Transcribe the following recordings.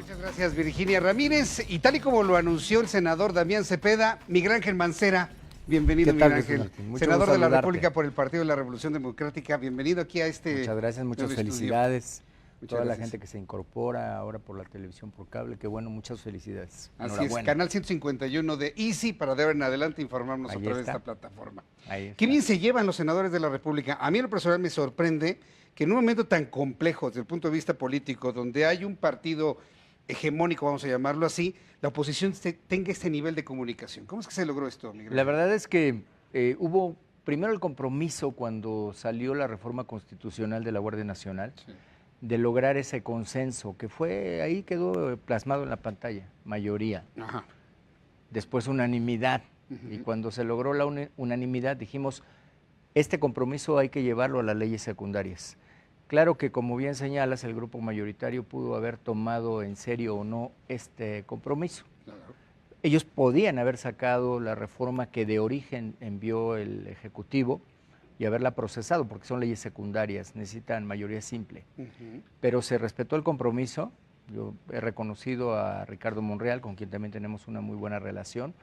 Muchas gracias, Virginia Ramírez. Y tal y como lo anunció el senador Damián Cepeda, Miguel Ángel Mancera, bienvenido, Miguel Ángel, senador de la República por el Partido de la Revolución Democrática. Bienvenido aquí a este. Muchas gracias, muchas felicidades. Muchas Toda gracias. la gente que se incorpora ahora por la televisión por cable, qué bueno, muchas felicidades. Así es, canal 151 de Easy, para de ahora en adelante informarnos a través de esta plataforma. Qué bien se llevan los senadores de la República. A mí en lo personal me sorprende que en un momento tan complejo desde el punto de vista político, donde hay un partido hegemónico, vamos a llamarlo así, la oposición tenga este nivel de comunicación. ¿Cómo es que se logró esto, Miguel? La verdad es que hubo primero el compromiso cuando salió la reforma constitucional de la Guardia Nacional, sí, de lograr ese consenso, que fue, ahí quedó plasmado en la pantalla, mayoría. Ajá. Después unanimidad, y cuando se logró la unanimidad dijimos, este compromiso hay que llevarlo a las leyes secundarias. Claro que, como bien señalas, el grupo mayoritario pudo haber tomado en serio o no este compromiso. Claro. Ellos podían haber sacado la reforma que de origen envió el Ejecutivo y haberla procesado, porque son leyes secundarias, necesitan mayoría simple. Pero se respetó el compromiso. Yo he reconocido a Ricardo Monreal, con quien también tenemos una muy buena relación,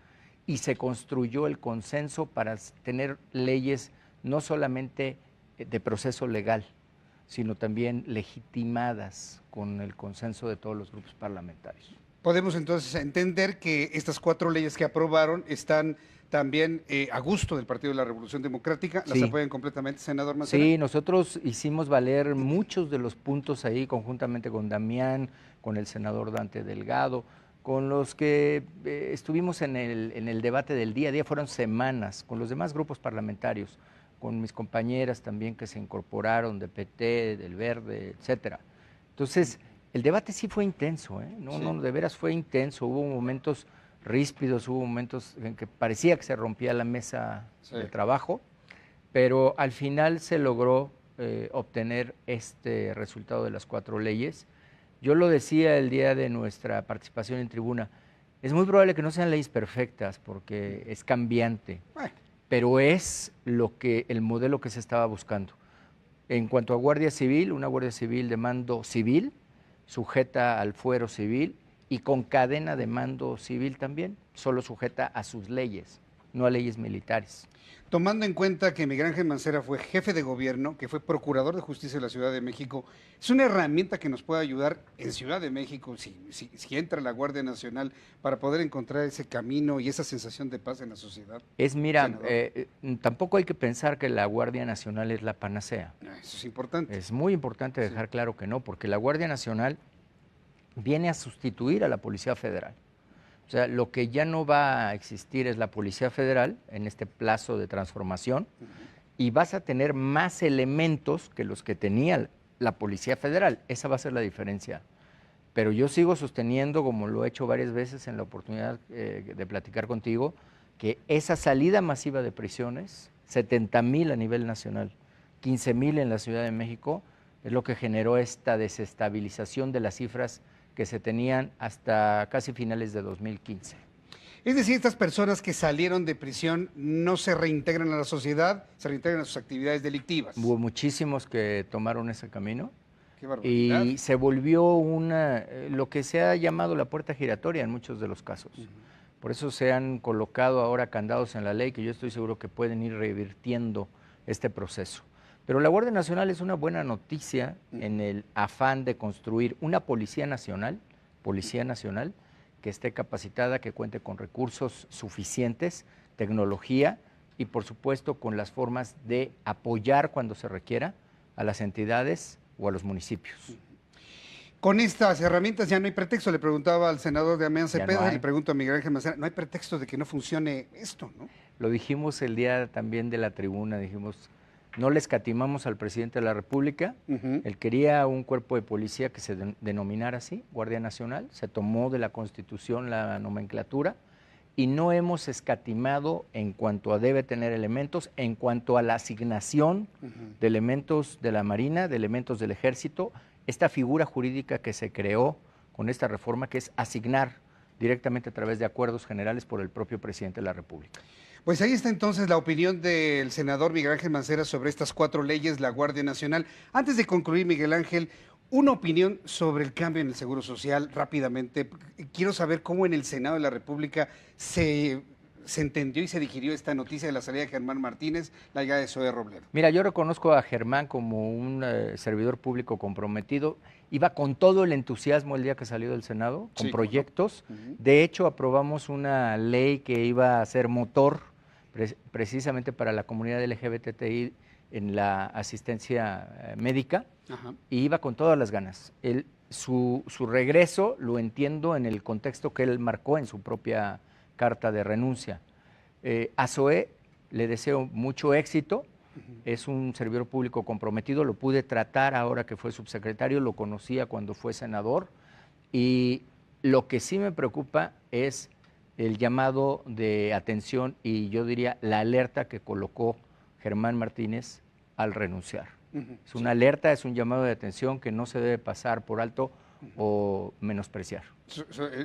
y se construyó el consenso para tener leyes no solamente de proceso legal, sino también legitimadas con el consenso de todos los grupos parlamentarios. Podemos entonces entender que estas 4 leyes que aprobaron están también a gusto del Partido de la Revolución Democrática. ¿Las apoyan completamente, senador Mancera? Sí, nosotros hicimos valer muchos de los puntos ahí, conjuntamente con Damián, con el senador Dante Delgado, con los que estuvimos en el debate del día a día, fueron semanas, con los demás grupos parlamentarios, con mis compañeras también que se incorporaron, de PT, del Verde, etcétera. Entonces, el debate sí fue intenso, ¿eh? No, de veras fue intenso, hubo momentos ríspidos, hubo momentos en que parecía que se rompía la mesa de trabajo, pero al final se logró obtener este resultado de las 4 leyes. Yo lo decía el día de nuestra participación en tribuna, es muy probable que no sean leyes perfectas porque es cambiante, pero es el modelo que se estaba buscando. En cuanto a Guardia Civil, una Guardia Civil de mando civil, sujeta al fuero civil y con cadena de mando civil también, solo sujeta a sus leyes, no a leyes militares. Tomando en cuenta que Miguel Ángel Mancera fue jefe de gobierno, que fue procurador de justicia de la Ciudad de México, es una herramienta que nos puede ayudar en Ciudad de México, si entra la Guardia Nacional, para poder encontrar ese camino y esa sensación de paz en la sociedad. Tampoco hay que pensar que la Guardia Nacional es la panacea. Eso es importante. Es muy importante dejar claro que no, porque la Guardia Nacional viene a sustituir a la Policía Federal. O sea, lo que ya no va a existir es la Policía Federal en este plazo de transformación y vas a tener más elementos que los que tenía la Policía Federal. Esa va a ser la diferencia. Pero yo sigo sosteniendo, como lo he hecho varias veces en la oportunidad de platicar contigo, que esa salida masiva de prisiones, 70,000 a nivel nacional, 15,000 en la Ciudad de México, es lo que generó esta desestabilización de las cifras que se tenían hasta casi finales de 2015. Es decir, estas personas que salieron de prisión no se reintegran a la sociedad, se reintegran a sus actividades delictivas. Hubo muchísimos que tomaron ese camino. Qué barbaridad. Y se volvió lo que se ha llamado la puerta giratoria en muchos de los casos. Por eso se han colocado ahora candados en la ley que yo estoy seguro que pueden ir revirtiendo este proceso. Pero la Guardia Nacional es una buena noticia en el afán de construir una Policía Nacional que esté capacitada, que cuente con recursos suficientes, tecnología y por supuesto con las formas de apoyar cuando se requiera a las entidades o a los municipios. Con estas herramientas ya no hay pretexto, le preguntaba al senador Damián Cepeda, le pregunto a Miguel Ángel Mancera, no hay pretexto de que no funcione esto, ¿no? Lo dijimos el día también de la tribuna, dijimos, no le escatimamos al presidente de la República, él quería un cuerpo de policía que se denominara así, Guardia Nacional, se tomó de la Constitución la nomenclatura y no hemos escatimado en cuanto a debe tener elementos, en cuanto a la asignación de elementos de la Marina, de elementos del Ejército, esta figura jurídica que se creó con esta reforma que es asignar directamente a través de acuerdos generales por el propio presidente de la República. Pues ahí está entonces la opinión del senador Miguel Ángel Mancera sobre estas 4 leyes, la Guardia Nacional. Antes de concluir, Miguel Ángel, Una opinión sobre el cambio en el Seguro Social, rápidamente. Quiero saber cómo en el Senado de la República se entendió y se digirió esta noticia de la salida de Germán Martínez, la llegada de Zoe Robledo. Mira, yo reconozco a Germán como un servidor público comprometido. Iba con todo el entusiasmo el día que salió del Senado, con proyectos. De hecho, aprobamos una ley que iba a ser motor precisamente para la comunidad LGBTI en la asistencia médica. Y iba con todas las ganas. Su regreso lo entiendo en el contexto que él marcó en su propia carta de renuncia. A Zoe le deseo mucho éxito, es un servidor público comprometido, lo pude tratar ahora que fue subsecretario, lo conocía cuando fue senador, y lo que sí me preocupa es el llamado de atención y yo diría la alerta que colocó Germán Martínez al renunciar. Es una alerta, es un llamado de atención que no se debe pasar por alto o menospreciar.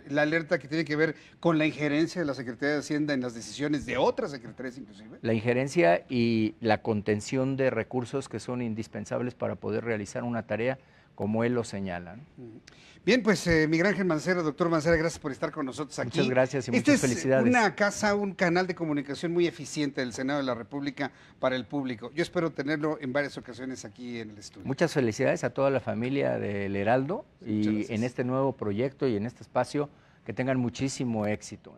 La alerta que tiene que ver con la injerencia de la Secretaría de Hacienda en las decisiones de otras secretarías inclusive. La injerencia y la contención de recursos que son indispensables para poder realizar una tarea como él lo señala, ¿no? Bien, pues Miguel Ángel Mancera, doctor Mancera, gracias por estar con nosotros aquí. Muchas gracias y muchas felicidades. Esta es una casa, un canal de comunicación muy eficiente del Senado de la República para el público. Yo espero tenerlo en varias ocasiones aquí en el estudio. Muchas felicidades a toda la familia del Heraldo y en este nuevo proyecto y en este espacio que tengan muchísimo éxito.